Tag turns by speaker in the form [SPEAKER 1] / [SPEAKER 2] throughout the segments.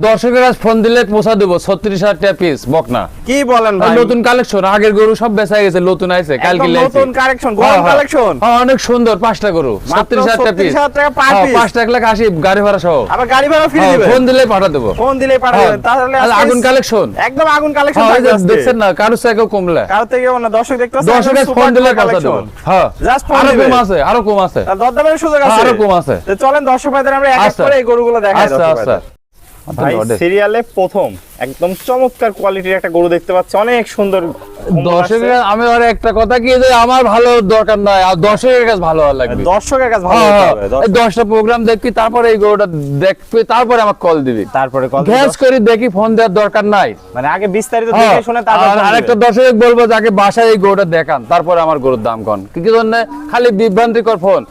[SPEAKER 1] দর্শকের কাছে ফোন দিলে পৌঁছা দেবো 36,000 টাকা পিস বকনা।
[SPEAKER 2] কি বলেন ভাই?
[SPEAKER 1] নতুন কালেকশন, আগের গরু সব বেচা গেছে, নতুন আইছে কালকে লাইছে।
[SPEAKER 2] নতুন কালেকশন, গরম কালেকশন।
[SPEAKER 1] হ্যাঁ অনেক সুন্দর, 5টা গরু 36,000 টাকা পিস।
[SPEAKER 2] 36,000 টাকা পার পিস।
[SPEAKER 1] 5 টাকা লাখ 80 গাড়ি ভাড়া সহ।
[SPEAKER 2] আবার গাড়ি ভাড়া ফ্রি দিবেন?
[SPEAKER 1] ফোন দিলেই পাঠা দেবো।
[SPEAKER 2] ফোন দিলেই পাঠা দেবেন। তাহলে
[SPEAKER 1] আগুন কালেকশন,
[SPEAKER 2] একদম আগুন কালেকশন
[SPEAKER 1] হ্যাঁ
[SPEAKER 2] থাকবে আজকে।
[SPEAKER 1] দেখছেন না কারো সাইকেল কমলা,
[SPEAKER 2] কারো থেকে না দর্শক দেখতে পাচ্ছেন।
[SPEAKER 1] দর্শকের ফোন দিলে পাঠা দেবো। হ্যাঁ
[SPEAKER 2] জাস্ট ফোন
[SPEAKER 1] আরো
[SPEAKER 2] দিবেন।
[SPEAKER 1] কম আছে, আরো কম আছে,
[SPEAKER 2] তার দরদামের সুযোগ আছে।
[SPEAKER 1] আরো কম আছে।
[SPEAKER 2] তো চলেন দর্শক ভাইদের আমরা এক এক
[SPEAKER 1] আচ্ছা।
[SPEAKER 2] করে এই গরুগুলো দেখাই।
[SPEAKER 1] আচ্ছা
[SPEAKER 2] দর্শক
[SPEAKER 1] আচ্ছা
[SPEAKER 2] ভাইদের। ভাই সিরিয়ালে প্রথম একদম চমৎকার কোয়ালিটির একটা গরু দেখতে পাচ্ছি, অনেক সুন্দর।
[SPEAKER 1] দর্শকের আমি আর একটা কথা কি যে আমার ভালো দরকার নাই, আর দর্শকের কাছে ভালো লাগবে।
[SPEAKER 2] দর্শকের কাছে ভালো
[SPEAKER 1] হ্যাঁ,
[SPEAKER 2] হতে হবে।
[SPEAKER 1] এই 10টা প্রোগ্রাম দেখবি, তারপরে এই গরুটা দেখবি, তারপরে আমাকে কল দিবি।
[SPEAKER 2] তারপরে কল
[SPEAKER 1] গ্যাস করে দেখি, ফোন দেওয়ার দরকার নাই।
[SPEAKER 2] মানে আগে বিস্তারিত
[SPEAKER 1] হ্যাঁ,
[SPEAKER 2] দেখে শুনে তারপর
[SPEAKER 1] আর আরেকটা দর্শক বলবো যাকে বাসায় এই গরুটা দেখান, তারপরে আমার গরুর দাম কন। কি জন্য খালি বিভ্রান্তিকর ফোন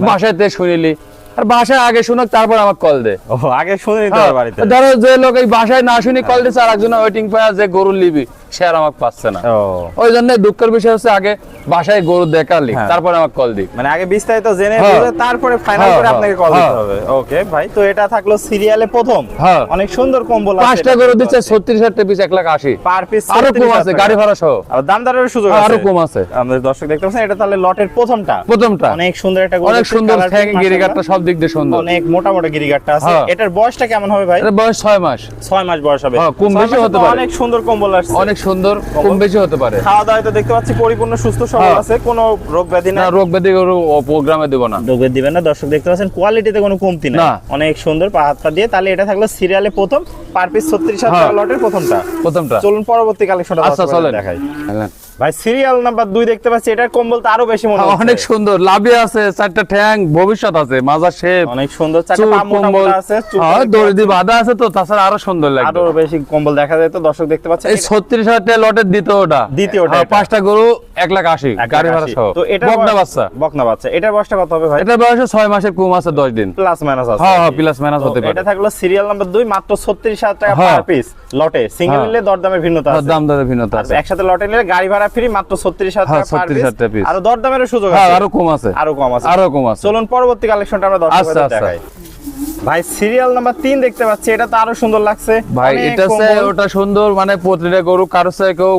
[SPEAKER 1] বাসাতে শুনিলি, আর বাসায় আগে শুনুক তারপর আমাকে কল দে।
[SPEAKER 2] ও আগে শুনে নিতে হবে বাড়িতে।
[SPEAKER 1] ধরো যে লোক এই বাসায় না শুনি কল দিচ্ছে, আর একজন ওয়েটিং পায় যে গরু লিবি, সে আর আমাকে পাচ্ছে না।
[SPEAKER 2] ও
[SPEAKER 1] ওই জন্য দুঃখের বিষয় হচ্ছে আগে বাসায় গরু দেখালি,
[SPEAKER 2] হ্যাঁ।
[SPEAKER 1] তারপরে আমাকে কল দি।
[SPEAKER 2] মানে আগে বিস্তারিত জেনে
[SPEAKER 1] হ্যাঁ।
[SPEAKER 2] বুঝে তারপরে ফাইনাল
[SPEAKER 1] হ্যাঁ,
[SPEAKER 2] করে আপনাকে কল
[SPEAKER 1] হ্যাঁ।
[SPEAKER 2] দিতে হবে। ওকে ভাই, তো এটা থাকলো সিরিয়ালে প্রথম।
[SPEAKER 1] হ্যাঁ।
[SPEAKER 2] অনেক সুন্দর কম্বল আছে।
[SPEAKER 1] 5টা গরু দিচ্ছে 36,000 টাকা পিস, 1,80,000।
[SPEAKER 2] পার পিস
[SPEAKER 1] আরো কম আছে গাড়ি ভাড়া সহ,
[SPEAKER 2] আর দাম দরের সুযোগ আছে।
[SPEAKER 1] আরো কম আছে।
[SPEAKER 2] আমাদের দর্শক দেখতে পাচ্ছেন, এটা তাহলে লটের প্রথমটা।
[SPEAKER 1] প্রথমটা
[SPEAKER 2] অনেক সুন্দর একটা গরু,
[SPEAKER 1] অনেক
[SPEAKER 2] দেখতে
[SPEAKER 1] সুন্দর,
[SPEAKER 2] colourful,
[SPEAKER 1] ঠ্যাং
[SPEAKER 2] মাশাআল্লাহ।
[SPEAKER 1] গিরিগাটটা সব দিক দিয়ে সুন্দর,
[SPEAKER 2] অনেক মোটা মোটা গিরিগাটটা আছে।
[SPEAKER 1] হ্যাঁ।
[SPEAKER 2] এটার বয়সটা কেমন হবে ভাই?
[SPEAKER 1] এর বয়স 6 মাস।
[SPEAKER 2] 6 মাস বয়স হবে।
[SPEAKER 1] হ্যাঁ, কম
[SPEAKER 2] 6
[SPEAKER 1] বেশি
[SPEAKER 2] মাসে
[SPEAKER 1] হতে
[SPEAKER 2] তো
[SPEAKER 1] পারে।
[SPEAKER 2] অনেক সুন্দর কম্বল আসছে।
[SPEAKER 1] অনেক সুন্দর, কম বেশি হতে পারে।
[SPEAKER 2] খাওয়া দাওয়া তো দেখতে পাচ্ছি পরিপূর্ণ সুস্থ সবল
[SPEAKER 1] হ্যাঁ।
[SPEAKER 2] আছে, কোনো রোগ ব্যাধি
[SPEAKER 1] না
[SPEAKER 2] না।
[SPEAKER 1] রোগ ব্যাধি গরু প্রোগ্রামে দেব না।
[SPEAKER 2] রোগ ব্যাধি দিবেন না। দর্শক দেখতে পাচ্ছেন কোয়ালিটিতে কোনো কমতি নাই,
[SPEAKER 1] না।
[SPEAKER 2] অনেক সুন্দর পা হাত পা দিয়ে। তাহলে এটা থাকলো সিরিয়ালে প্রথম, পার পিস 36,000
[SPEAKER 1] হ্যাঁ।
[SPEAKER 2] টাকা লটের প্রথমটা।
[SPEAKER 1] প্রথমটা
[SPEAKER 2] চলুন পরবর্তী কালেকশনটা
[SPEAKER 1] আচ্ছা চলেন
[SPEAKER 2] দেখাই। ভাই সিরিয়াল নাম্বার 2 দেখতে পাচ্ছি, এটার কম্বল তো আরো বেশি মনে হচ্ছে।
[SPEAKER 1] অনেক সুন্দর, লাভি আছে, 4টা ঠ্যাং, ভবিষ্যৎ আছে, মাজা শেপ,
[SPEAKER 2] অনেক সুন্দর, চারটা পা মোটা মোটা আছে, চুল
[SPEAKER 1] হ্যাঁ দড়ি দিয়ে বাঁধা আছে, তো তাছাড়া আরো সুন্দর লাগবে।
[SPEAKER 2] আরো বেশি কম্বল দেখা যায়। তো দর্শক দেখতে পাচ্ছেন
[SPEAKER 1] এই 36,000 টাকা লটের দ্বিতীয়টা,
[SPEAKER 2] দ্বিতীয়টা এটা।
[SPEAKER 1] 5টা গরু 1,80,000 গাড়ি ভাড়া সহ।
[SPEAKER 2] তো এটা
[SPEAKER 1] বকনা বাচ্চা,
[SPEAKER 2] বকনা বাচ্চা। এটার বয়সটা কত হবে ভাই?
[SPEAKER 1] এটা বয়স 6 মাসের কম আছে, 10 দিন
[SPEAKER 2] প্লাস মাইনাস আছে।
[SPEAKER 1] হ্যাঁ হ্যাঁ প্লাস মাইনাস
[SPEAKER 2] তো
[SPEAKER 1] হতে পারে।
[SPEAKER 2] এটা থাকলো সিরিয়াল নাম্বার 2, মাত্র 36,000 টাকা
[SPEAKER 1] হ্যাঁ।
[SPEAKER 2] পার পিস লটে। সিঙ্গেল
[SPEAKER 1] হ্যাঁ।
[SPEAKER 2] নিলে দরদামের ভিন্নতা আছে।
[SPEAKER 1] দাম দরের ভিন্নতা
[SPEAKER 2] আর
[SPEAKER 1] আছে।
[SPEAKER 2] একসাথে লটে নিলে গাড়ি ভাড়া ফ্রি, মাত্র 36,000
[SPEAKER 1] হ্যাঁ,
[SPEAKER 2] টাকা পার
[SPEAKER 1] 36,000 টাকা
[SPEAKER 2] পিস।
[SPEAKER 1] piece।
[SPEAKER 2] আর দরদামের সুযোগ
[SPEAKER 1] হ্যাঁ
[SPEAKER 2] আছে।
[SPEAKER 1] আরো কম আছে,
[SPEAKER 2] আরো কম আছে।
[SPEAKER 1] আরো কম আছে।
[SPEAKER 2] চলুন পরবর্তী কালেকশনটা আমরা
[SPEAKER 1] আচ্ছা,
[SPEAKER 2] দর্শকদের
[SPEAKER 1] আচ্ছা।
[SPEAKER 2] দেখাই। ভাই সিরিয়াল নাম্বার 3 দেখতে পাচ্ছি, এটা তো আরো সুন্দর লাগছে।
[SPEAKER 1] ভাই
[SPEAKER 2] অনেক
[SPEAKER 1] এটা
[SPEAKER 2] কম্বল,
[SPEAKER 1] ওটা সুন্দর, মানে প্রতিটা গরু কারো চেয়ে কেউ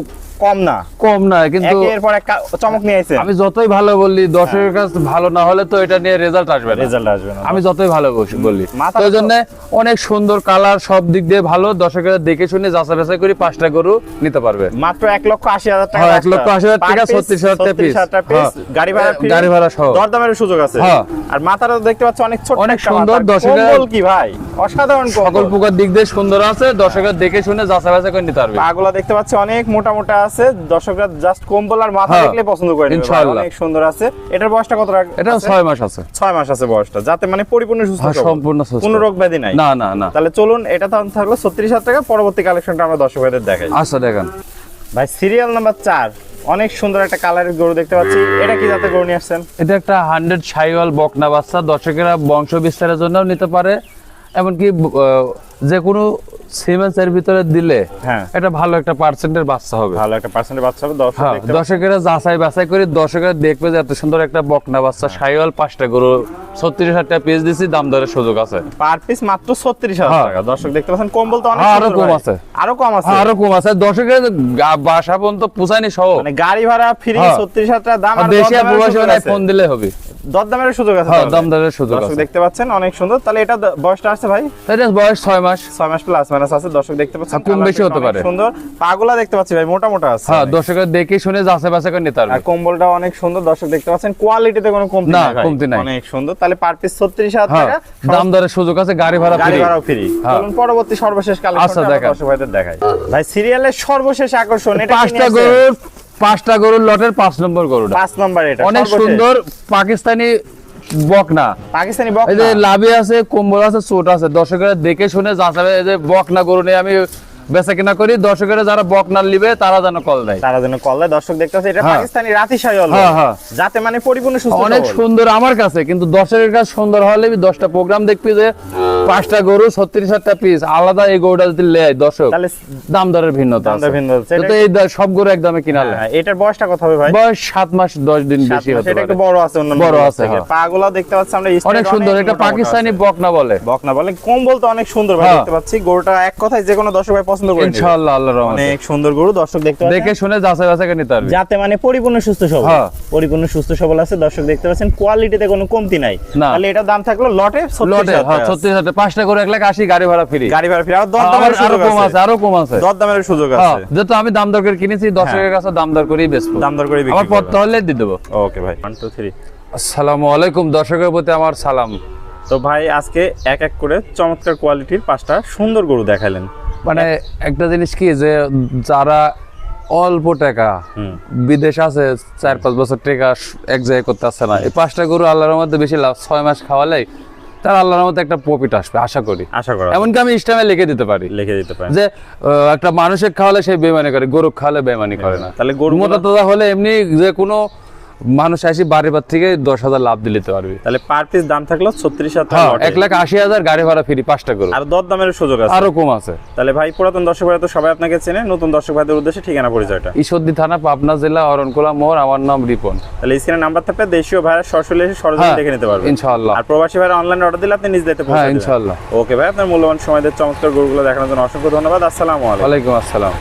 [SPEAKER 2] কম না,
[SPEAKER 1] কম না, কিন্তু
[SPEAKER 2] একের পর এক চমক নিয়ে আইছে।
[SPEAKER 1] আমি যতই ভালো বলি, দর্শকের কাছে ভালো না হলে তো এটা নিয়ে রেজাল্ট আসবে না।
[SPEAKER 2] রেজাল্ট আসবে না।
[SPEAKER 1] আমি যতই ভালো বলি,
[SPEAKER 2] মাথা
[SPEAKER 1] তো জন্য অনেক সুন্দর কালার, সব দিক দিয়ে ভালো, দর্শকের দেখে শুনে যাচাই বাছাই করে 5টা গরু নিতে পারবে।
[SPEAKER 2] মাত্র 1,80,000 টাকা।
[SPEAKER 1] হ্যাঁ, 1,80,000 টাকা, 36,000 টাকা piece।
[SPEAKER 2] 36,000 টাকা piece,
[SPEAKER 1] হ্যাঁ।
[SPEAKER 2] গাড়ি ভাড়া free,
[SPEAKER 1] গাড়ি ভাড়া সহ।
[SPEAKER 2] দরদামের সুযোগ আছে।
[SPEAKER 1] হ্যাঁ।
[SPEAKER 2] আর মাথাটা তো দেখতে পাচ্ছ অনেক ছোট,
[SPEAKER 1] অনেক
[SPEAKER 2] একটা
[SPEAKER 1] সুন্দর,
[SPEAKER 2] মাথা।
[SPEAKER 1] দর্শকের-
[SPEAKER 2] কম্বল কি ভাই, অসাধারণ
[SPEAKER 1] সকল
[SPEAKER 2] কম্বল।
[SPEAKER 1] প্রকার দিক দিয়ে সুন্দর আছে, দর্শকের দেখে শুনে যাচাই বাছাই করে নিতে পারবে।
[SPEAKER 2] পাগুলা দেখতে পাচ্ছি অনেক মোটা মোটা আছে, দর্শকরা জাস্ট কম্বল আর মাথা
[SPEAKER 1] হ্যাঁ।
[SPEAKER 2] দেখলে পছন্দ করে নেবে।
[SPEAKER 1] ইনশাআল্লাহ।
[SPEAKER 2] অনেক সুন্দর আছে। এটার বয়সটা কত রাখ?
[SPEAKER 1] এটা 6 মাস আছে।
[SPEAKER 2] 6 মাস আছে বয়সটা, যাতে মানে পরিপূর্ণ সুস্থ
[SPEAKER 1] হ্যাঁ,
[SPEAKER 2] সবল।
[SPEAKER 1] সম্পূর্ণ সুস্থ।
[SPEAKER 2] কোনো রোগ ব্যাধি নাই।
[SPEAKER 1] না না না।
[SPEAKER 2] তাহলে চলুন, এটা তো থাকলো 36,000 টাকা। পরবর্তী কালেকশনটা আমরা দর্শকদের দেখাই।
[SPEAKER 1] আচ্ছা দেখেন,
[SPEAKER 2] ভাই সিরিয়াল নাম্বার 4, অনেক সুন্দর একটা কালারের গরু দেখতে পাচ্ছি। এটা কি জাতের গরু নিয়ে আসছেন?
[SPEAKER 1] এটা একটা 100 শাইওয়াল বকনা বাচ্চা, দর্শকেরা বংশ বিস্তারের জন্যও নিতে পারে, এমনকি যে কোনো সিমেন্সের ভিতরে দিলে
[SPEAKER 2] হ্যাঁ।
[SPEAKER 1] এটা ভালো একটা পার্সেন্টের বাচ্চা হবে।
[SPEAKER 2] ভালো একটা পার্সেন্টের বাচ্চা হবে। দর্শক
[SPEAKER 1] হ্যাঁ,
[SPEAKER 2] দেখতে পাচ্ছি।
[SPEAKER 1] দর্শকেরা যাচাই বাছাই করে দর্শকেরা দেখবে যে এত সুন্দর একটা বকনা বাচ্চা শাইওয়াল, 5টা গরু 36,000 টাকা পিস দিছি, দাম দরের সুযোগ আছে।
[SPEAKER 2] পার পিস মাত্র 36,000
[SPEAKER 1] হ্যাঁ।
[SPEAKER 2] টাকা। দর্শক দেখতে পাচ্ছেন কম্বল তো অনেক
[SPEAKER 1] হ্যাঁ, আরো
[SPEAKER 2] সুন্দর
[SPEAKER 1] কম
[SPEAKER 2] ভাই।
[SPEAKER 1] আছে।
[SPEAKER 2] আরো কম আছে।
[SPEAKER 1] আরো কম আছে, দর্শকের বাসা পর্যন্ত পুষায়নি সহ।
[SPEAKER 2] মানে গাড়ি ভাড়া ফ্রি,
[SPEAKER 1] হ্যাঁ।
[SPEAKER 2] 36,000 টাকা দাম।
[SPEAKER 1] আর
[SPEAKER 2] আর
[SPEAKER 1] দেশে
[SPEAKER 2] দরদামের
[SPEAKER 1] প্রবাসী
[SPEAKER 2] সুযোগ আছে।
[SPEAKER 1] ফোন দিলে হবে।
[SPEAKER 2] দরদামের সুযোগ আছে
[SPEAKER 1] হ্যাঁ,
[SPEAKER 2] তাহলে।
[SPEAKER 1] দাম দরের সুযোগ
[SPEAKER 2] দর্শক
[SPEAKER 1] আছে।
[SPEAKER 2] দেখতে পাচ্ছেন অনেক সুন্দর। তাহলে এটা বয়সটা আছে ভাই
[SPEAKER 1] এটা বয়স 6 মাস।
[SPEAKER 2] 6 মাস প্লাস মাইনাস আছে। দর্শক দেখতে পাচ্ছেন
[SPEAKER 1] কম বেশি হতে পারে।
[SPEAKER 2] সুন্দর পাগুলা দেখতে পাচ্ছি ভাই, মোটা মোটা আছে।
[SPEAKER 1] হ্যাঁ, দর্শকেরা দেখে শুনে যাচাই বাছাই করে নিতে
[SPEAKER 2] আর
[SPEAKER 1] পারবে।
[SPEAKER 2] কম্বলটা অনেক সুন্দর। দর্শক দেখতে পাচ্ছেন কোয়ালিটিতে কোনো কমতি
[SPEAKER 1] না,
[SPEAKER 2] নাই ভাই।
[SPEAKER 1] কমতি নাই।
[SPEAKER 2] অনেক সুন্দর। তাহলে পার পিস 36,000
[SPEAKER 1] হ্যাঁ,
[SPEAKER 2] টাকা।
[SPEAKER 1] দাম দরের সুযোগ আছে, গাড়ি ভাড়া
[SPEAKER 2] গাড়ি
[SPEAKER 1] ফ্রি।
[SPEAKER 2] ভাড়াও ফ্রি।
[SPEAKER 1] হ্যাঁ।
[SPEAKER 2] চলুন পরবর্তী সর্বশেষ
[SPEAKER 1] আচ্ছা,
[SPEAKER 2] কালেকশনটা আমরা
[SPEAKER 1] দেখান।
[SPEAKER 2] দর্শক ভাইদের দেখাই। ভাই সিরিয়ালের সর্বশেষ আকর্ষণ, এটা কি
[SPEAKER 1] 5টা
[SPEAKER 2] নিয়ে আসছেন?
[SPEAKER 1] গরুর 5টা গরুর লটের 5 নম্বর গরুটা
[SPEAKER 2] 5 নাম্বার এটা
[SPEAKER 1] অনেক
[SPEAKER 2] সর্বশেষ।
[SPEAKER 1] সুন্দর পাকিস্তানি বকনা।
[SPEAKER 2] পাকিস্তানি
[SPEAKER 1] এই
[SPEAKER 2] বকনা।
[SPEAKER 1] যে লাভি আছে, কম্বল আছে, চোট আছে, দর্শকেরা দেখে শুনে যাচাই, এই যে বকনা গরু নিয়ে আমি বেচা কিনা করি। দর্শকেরা যারা বকনার নিবে তারা যেন কল দেয়।
[SPEAKER 2] তারা জন্য কল দেয়। দর্শক দেখতে পাচ্ছে এটা
[SPEAKER 1] হ্যাঁ।
[SPEAKER 2] পাকিস্তানি রাতি শাহিওয়াল
[SPEAKER 1] হ্যাঁ, হ্যাঁ।
[SPEAKER 2] যাতে মানে পরিপূর্ণ সুস্থ
[SPEAKER 1] অনেক
[SPEAKER 2] সবল।
[SPEAKER 1] সুন্দর আমার কাছে, কিন্তু দর্শকের কাছে সুন্দর হলে 10টা প্রোগ্রাম দেখবি যে 5টা গরু 36টা পিস আলাদা, এই গরুটা যদি লেয় দর্শক
[SPEAKER 2] তাহলে
[SPEAKER 1] দাম দরের ভিন্নতা
[SPEAKER 2] দাম দর
[SPEAKER 1] আছে।
[SPEAKER 2] ভিন্ন হচ্ছে।
[SPEAKER 1] তো এই সব গরু একদমে কিনা লাগে।
[SPEAKER 2] হ্যাঁ, এটার বয়সটা কত হবে ভাই?
[SPEAKER 1] বয়স 7 মাস 10 দিন
[SPEAKER 2] 7
[SPEAKER 1] বেশি
[SPEAKER 2] মাস।
[SPEAKER 1] হতে
[SPEAKER 2] এটা একটু
[SPEAKER 1] পারে।
[SPEAKER 2] বড় আছে অন্যান্য
[SPEAKER 1] বড়
[SPEAKER 2] গরুর
[SPEAKER 1] আছে,
[SPEAKER 2] থেকে।
[SPEAKER 1] হ্যাঁ।
[SPEAKER 2] পাগুলো দেখতে পাচ্ছি আমরা
[SPEAKER 1] অনেক সুন্দর, এটা পাকিস্তানি বকনা বলে।
[SPEAKER 2] বকনা বলে, কম্বল তো অনেক সুন্দর ভাই
[SPEAKER 1] হ্যাঁ।
[SPEAKER 2] দেখতে পাচ্ছি। গরুটা এক কথায় যে কোনো দর্শক ভাই পছন্দ করে নেবে।
[SPEAKER 1] ইনশাআল্লাহ, আল্লাহর রহমতে
[SPEAKER 2] অনেক সুন্দর গরু দর্শক দেখতে পাচ্ছেন।
[SPEAKER 1] দেখে শুনে যাচাই বাছাই করে নিতে পারবি।
[SPEAKER 2] যাতে মানে পরিপূর্ণ সুস্থ সবল।
[SPEAKER 1] হ্যাঁ।
[SPEAKER 2] পরিপূর্ণ সুস্থ সবল আছে দর্শক দেখতে পাচ্ছেন। কোয়ালিটিতে কোনো কমতি নাই।
[SPEAKER 1] না।
[SPEAKER 2] তাহলে এটার দাম থাকলো লটে
[SPEAKER 1] লটে 36,000, 5টা করে 1,80,000 গাড়ি ভাড়া ফ্রি।
[SPEAKER 2] গাড়ি ভাড়া ফ্রি। আর দর
[SPEAKER 1] আবার
[SPEAKER 2] দামের
[SPEAKER 1] আরো
[SPEAKER 2] সুযোগ
[SPEAKER 1] কম
[SPEAKER 2] আছে।
[SPEAKER 1] আছে, আরো কম আছে।
[SPEAKER 2] দর দামের সুযোগ
[SPEAKER 1] হ্যাঁ,
[SPEAKER 2] আছে।
[SPEAKER 1] যেহেতু আমি দাম দর করে কিনেছি, দর্শকের কাছে দাম দর করেই বেচবো।
[SPEAKER 2] দাম দর করে বিক্রি
[SPEAKER 1] আমার
[SPEAKER 2] করবেন।
[SPEAKER 1] পড়তে হলে দিয়ে দেবো।
[SPEAKER 2] ওকে ভাই 1 2 3।
[SPEAKER 1] আসসালামু আলাইকুম, দর্শকের প্রতি আমার সালাম।
[SPEAKER 2] তো ভাই আজকে এক এক করে চমৎকার কোয়ালিটির 5টা সুন্দর গরু দেখালেন।
[SPEAKER 1] মানে একটা জিনিস কি, যে যারা অল্প টাকা বিদেশ আছে 4-5 বছর টাকা এক জায়গায় করতে আসছে না, এই 5টা গরু আল্লাহর মধ্যে বেশি লাভ, 6 মাস খাওয়ালেই তার আল্লাহর মধ্যে একটা প্রফিট আসবে আশা করি।
[SPEAKER 2] আশা করা
[SPEAKER 1] এমনকি আমি ইসলামে লিখে দিতে পারি
[SPEAKER 2] লিখে দিতে পারেন।
[SPEAKER 1] যে একটা মানুষের খাওয়ালে সে বেমানি করে, গরু খাওয়ালে বেমানি করে না।
[SPEAKER 2] তাহলে গরু
[SPEAKER 1] মোটা তাজা হলে এমনি যে কোনো মানুষ আসি বাড়ি বাদ থেকে 10,000 লাভ দিতে পারবি।
[SPEAKER 2] তাহলে পার পিস দাম থাকলো 36,000
[SPEAKER 1] হ্যাঁ,
[SPEAKER 2] লটে।
[SPEAKER 1] 1,80,000 গাড়ি ভাড়া ফ্রি 5টা গরু,
[SPEAKER 2] আর দর দামের সুযোগ আছে।
[SPEAKER 1] আরো কম আছে।
[SPEAKER 2] তাহলে ভাই পুরাতন দর্শক ভাইরা তো সবাই আপনাকে চেনে, নতুন দর্শক ভাইদের উদ্দেশ্যে ঠিকানা পরিচয়টা।
[SPEAKER 1] ঈশ্বরদী থানা, পাবনা জেলা, অরণকুলা মোড়। আমার নাম রিপন।
[SPEAKER 2] তাহলে স্ক্রিনে নাম্বার থাকবে, দেশীয় ভাইরা সরাসরি এসে সরজমিনে
[SPEAKER 1] হ্যাঁ,
[SPEAKER 2] দেখে নিতে পারবেন
[SPEAKER 1] ইনশাআল্লাহ।
[SPEAKER 2] আর প্রবাসী ভাইরা অনলাইনে অর্ডার দিলে আপনি নিজ দায়িত্বে পৌঁছে
[SPEAKER 1] হ্যাঁ,
[SPEAKER 2] দেবেন।
[SPEAKER 1] ইনশাআল্লাহ।
[SPEAKER 2] ওকে ভাই, আপনার মূল্যবান সময়দের চমৎকার গরুগুলো দেখানোর জন্য অসংখ্য ধন্যবাদ। আসসালামু আলাইকুম।
[SPEAKER 1] ওয়ালাইকুম আসসালাম।